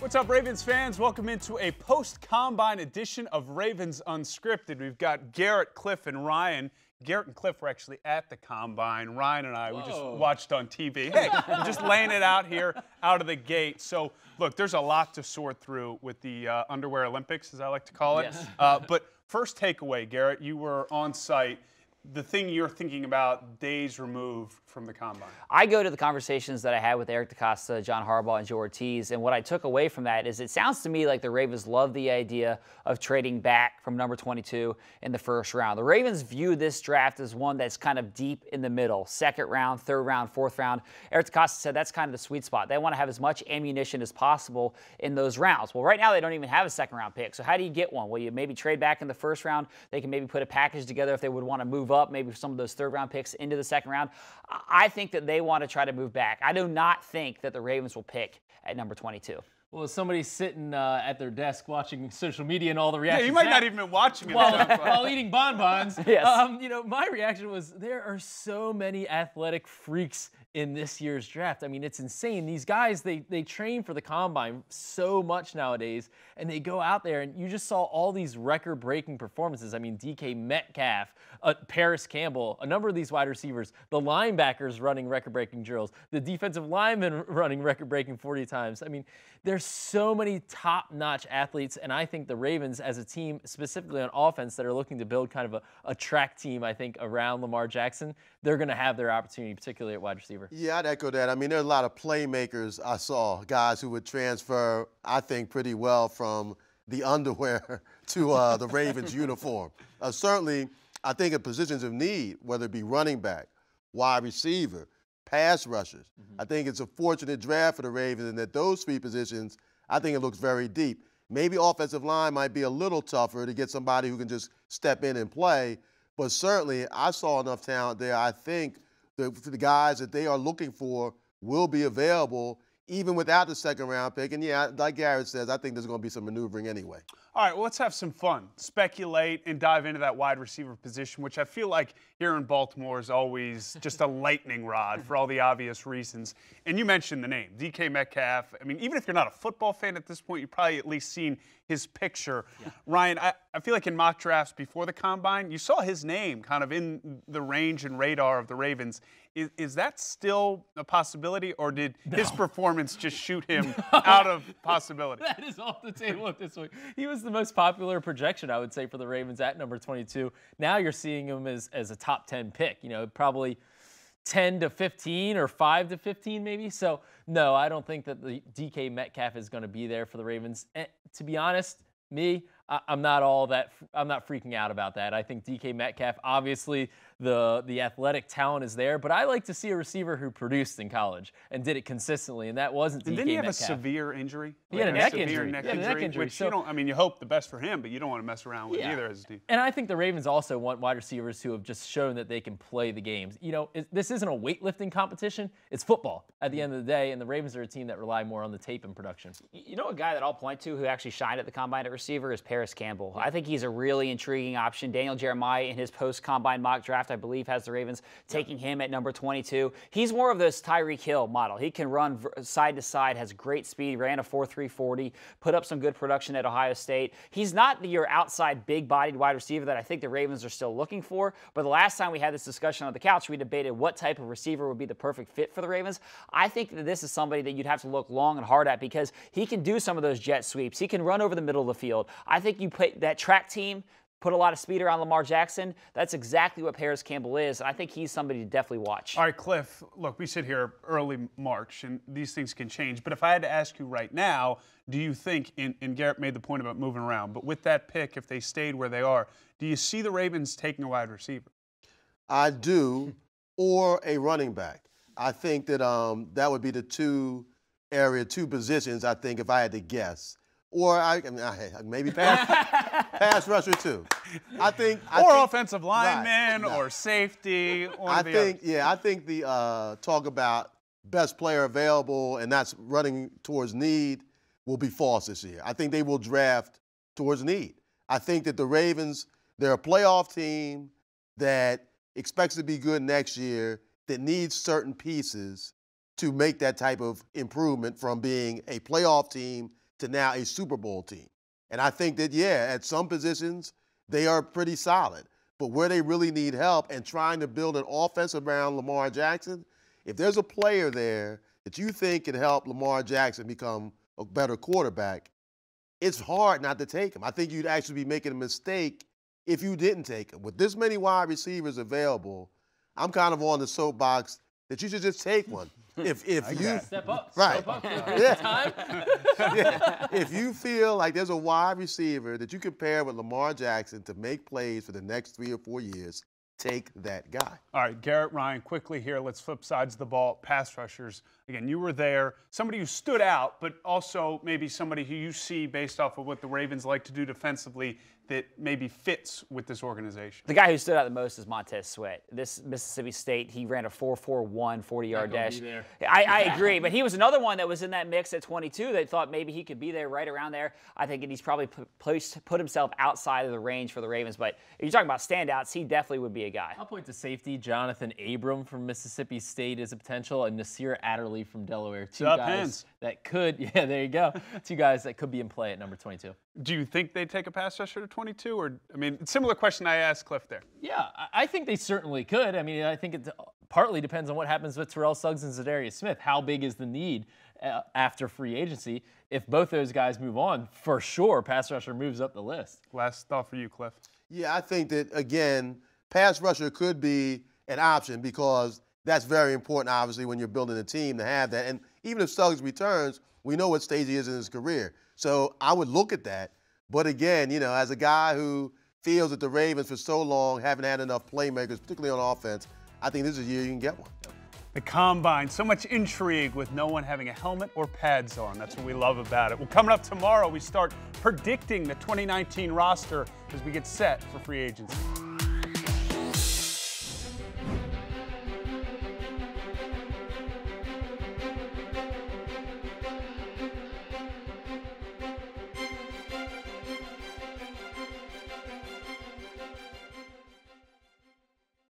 What's up, Ravens fans? Welcome into a post-combine edition of Ravens Unscripted. We've got Garrett, Cliff, and Ryan. Garrett and Cliff were actually at the combine. Ryan and I, we just watched on TV. Hey, we're just laying it out here out of the gate. So, look, there's a lot to sort through with the Underwear Olympics, as I like to call it. Yes. But first takeaway, Garrett, you were on site. The thing you're thinking about days removed from the combine. I go to the conversations that I had with Eric DeCosta, John Harbaugh, and Joe Ortiz, and what I took away from that is it sounds to me like the Ravens love the idea of trading back from number 22 in the first round. The Ravens view this draft as one that's kind of deep in the middle, second round, third round, fourth round. Eric DeCosta said that's kind of the sweet spot. They want to have as much ammunition as possible in those rounds. Well, right now they don't even have a second round pick, so how do you get one? Well, you maybe trade back in the first round. They can maybe put a package together if they would want to move up, maybe some of those third round picks into the second round. I think that they want to try to move back. I do not think that the Ravens will pick at number 22. Well, as somebody sitting at their desk watching social media and all the reactions. Yeah, you might not even been watching it. While eating bonbons. Yes. You know, my reaction was there are so many athletic freaks in this year's draft. I mean, it's insane. These guys, they train for the combine so much nowadays, and they go out there, and you just saw all these record-breaking performances. I mean, DK Metcalf, Paris Campbell, a number of these wide receivers, the linebackers running record-breaking drills, the defensive linemen running record-breaking 40 times. I mean, there's so many top-notch athletes, and I think the Ravens as a team, specifically on offense, that are looking to build kind of a track team, I think, around Lamar Jackson, they're going to have their opportunity, particularly at wide receiver. Yeah, I'd echo that. I mean, there's a lot of playmakers I saw, guys who would transfer, I think, pretty well from the underwear to the Ravens uniform. Certainly, I think in positions of need, whether it be running back, wide receiver, pass rushers, I think it's a fortunate draft for the Ravens, and that those three positions, I think it looks very deep. Maybe offensive line might be a little tougher to get somebody who can just step in and play, but certainly I saw enough talent there. I think the guys that they are looking for will be available even without the second-round pick. And, yeah, like Garrett says, I think there's going to be some maneuvering anyway. All right, well, let's have some fun. Speculate and dive into that wide receiver position, which I feel like here in Baltimore is always just a lightning rod for all the obvious reasons. And you mentioned the name, DK Metcalf. I mean, even if you're not a football fan at this point, you've probably at least seen his picture. Yeah. Ryan, I feel like in mock drafts before the Combine, you saw his name kind of in the range and radar of the Ravens. Is that still a possibility, or did his performance just shoot him out of possibility? That is off the table at this point. He was the most popular projection, I would say, for the Ravens at number 22. Now you're seeing him as a top 10 pick, you know, probably 10 to 15 or 5 to 15 maybe. So, no, I don't think that the DK Metcalf is going to be there for the Ravens. And to be honest, I'm not freaking out about that. I think DK Metcalf, obviously the athletic talent is there, but I like to see a receiver who produced in college and did it consistently, and that wasn't DK Metcalf. Didn't he have a severe injury? He had a neck injury. He had a neck injury, which you don't, I mean, you hope the best for him, but you don't want to mess around with either as a team. And I think the Ravens also want wide receivers who have just shown that they can play the games. You know, this isn't a weightlifting competition. It's football at the end of the day, and the Ravens are a team that rely more on the tape and production. You know, a guy that I'll point to who actually shined at the Combine at receiver is Paris Campbell. I think he's a really intriguing option. Daniel Jeremiah in his post-Combine mock draft, I believe, has the Ravens taking him at number 22. He's more of this Tyreek Hill model. He can run side to side, has great speed, ran a 4.3 40, put up some good production at Ohio State. He's not your outside big-bodied wide receiver that I think the Ravens are still looking for, but the last time we had this discussion on the couch, we debated what type of receiver would be the perfect fit for the Ravens. I think that this is somebody that you'd have to look long and hard at because he can do some of those jet sweeps. He can run over the middle of the field. I think you put that track team, put a lot of speed around Lamar Jackson. That's exactly what Paris Campbell is. I think he's somebody to definitely watch. All right, Cliff, look, we sit here early March, and these things can change. But if I had to ask you right now, do you think, and Garrett made the point about moving around, but with that pick, if they stayed where they are, do you see the Ravens taking a wide receiver? I do, or a running back. I think that that would be the two positions, I think, if I had to guess. Or maybe pass rusher too. I think offensive lineman or safety. I think the talk about best player available and that's running towards need will be false this year. I think they will draft towards need. I think that the Ravens, they're a playoff team that expects to be good next year, that needs certain pieces to make that type of improvement from being a playoff team to now a Super Bowl team. And I think that, yeah, at some positions, they are pretty solid. But where they really need help and trying to build an offense around Lamar Jackson, if there's a player there that you think can help Lamar Jackson become a better quarterback, it's hard not to take him. I think you'd actually be making a mistake if you didn't take him. With this many wide receivers available, I'm kind of on the soapbox that you should just take one. If you step up, right, step up. yeah. Time. Yeah. If you feel like there's a wide receiver that you can pair with Lamar Jackson to make plays for the next 3 or 4 years, take that guy. All right, Garrett, Ryan, quickly here. Let's flip sides of the ball. Pass rushers. Again, you were there. Somebody who stood out, but also maybe somebody who you see based off of what the Ravens like to do defensively that maybe fits with this organization. The guy who stood out the most is Montez Sweat. This Mississippi State, he ran a 4.41 40-yard dash. I agree, but he was another one that was in that mix at 22 that thought maybe he could be there right around there. I think he's probably put himself outside of the range for the Ravens, but if you're talking about standouts, he definitely would be a guy. I'll point to safety. Jonathan Abram from Mississippi State is a potential, and Nasir Adderley from Delaware. Two guys that could, yeah, there you go. Two guys that could be in play at number 22. Do you think they take a pass rusher to 22? Or, I mean, similar question I asked Cliff there. Yeah, I think they certainly could. I mean, I think it partly depends on what happens with Terrell Suggs and Zadarius Smith. How big is the need after free agency? If both those guys move on, for sure, pass rusher moves up the list. Last thought for you, Cliff. Yeah, I think that, again, pass rusher could be an option because that's very important, obviously, when you're building a team to have that. And even if Suggs returns, we know what stage he is in his career. So I would look at that. But again, you know, as a guy who feels that the Ravens for so long haven't had enough playmakers, particularly on offense, I think this is a year you can get one. The Combine, so much intrigue with no one having a helmet or pads on. That's what we love about it. Well, coming up tomorrow, we start predicting the 2019 roster as we get set for free agency.